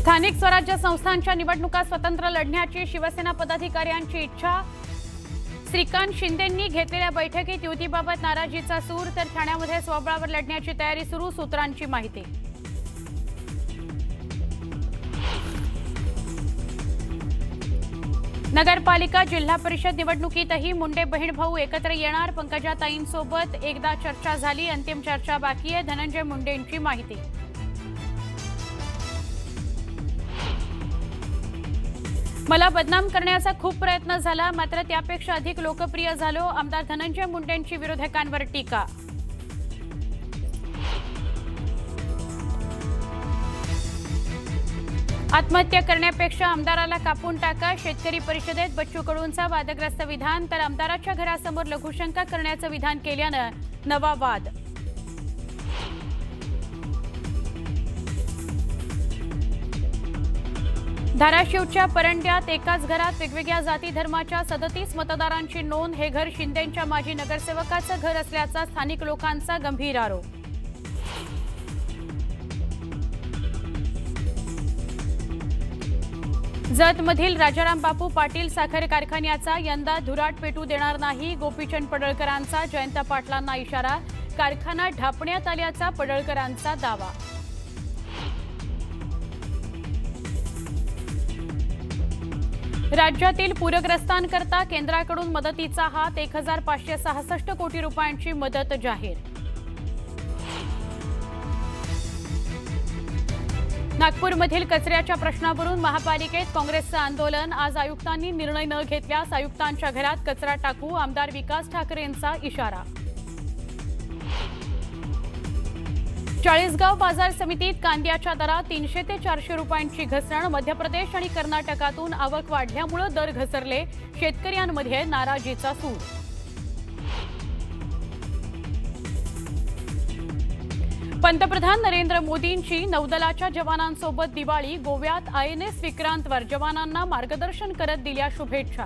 स्थानिक स्वराज्य संस्थांच्या निवडणुका स्वतंत्र लढण्याची शिवसेना पदाधिकाऱ्यांची इच्छा। श्रीकांत शिंदेंनी घेतलेल्या बैठकीत युतीबाबत नाराजीचा सूर, तर ठाण्यामध्ये स्वबळावर लढण्याची तयारी सुरू, सूत्रांची माहिती। नगरपालिका जिल्हा परिषद निवडणुकीतही मुंडे बहीण भाऊ एकत्र येणार, पंकजाताईंसोबत एकदा चर्चा झाली, अंतिम चर्चा बाकी आहे, धनंजय मुंडेंची माहिती। मला बदनाम करण्याचा खूप प्रयत्न झाला, मात्र त्यापेक्षा अधिक लोकप्रिय झालो, आमदार धनंजय मुंडेंची विरोधकांवर टीका। आत्महत्या करण्यापेक्षा आमदाराला कापून टाका, शेतकरी परिषदेत बच्चू कडूंचा वादग्रस्त विधान, तर आमदाराच्या घरासमोर लघुशंका करण्याचं विधान केल्यानं नवा वाद। धाराशिवच्या परंड्यात एकाच घरात वेगवेगळ्या जाती धर्माच्या 37 मतदारांची नोंद, हे घर शिंदेंच्या माजी नगरसेवकाचं घर असल्याचा स्थानिक लोकांचा गंभीर आरोप। जतमधील राजाराम बापू पाटील साखर कारखान्याचा यंदा धुराट पेटू देणार नाही, गोपीचंद पडळकरांचा जयंत पाटलांना इशारा, कारखाना ढापण्यात आल्याचा पडळकरांचा दावा। राज्यातील पूरग्रस्तांकरता केंद्राकडून मदतीचा हात, 1566 कोटी रुपयांची मदत जाहीर। नागपूरमधील कचऱ्याच्या प्रश्नावरून महापालिकेत काँग्रेसचं आंदोलन, आज आयुक्तांनी निर्णय न घेतल्यास आयुक्तांच्या घरात कचरा टाकू, आमदार विकास ठाकरेंचा इशारा। चाळीसगाव बाजार समितीत कांद्याच्या दरात 300 ते 400 रुपयांची घसरण, मध्य प्रदेश आणि कर्नाटकातून आवक वाढल्यामुळे दर घसरले, शेतकऱ्यांमध्ये नाराजीचा सूर। पंतप्रधान नरेंद्र मोदींची नौदलाच्या जवानांसोबत दिवाळी, गोव्यात INS विक्रांतवर जवानांना मार्गदर्शन करत दिल्या शुभेच्छा।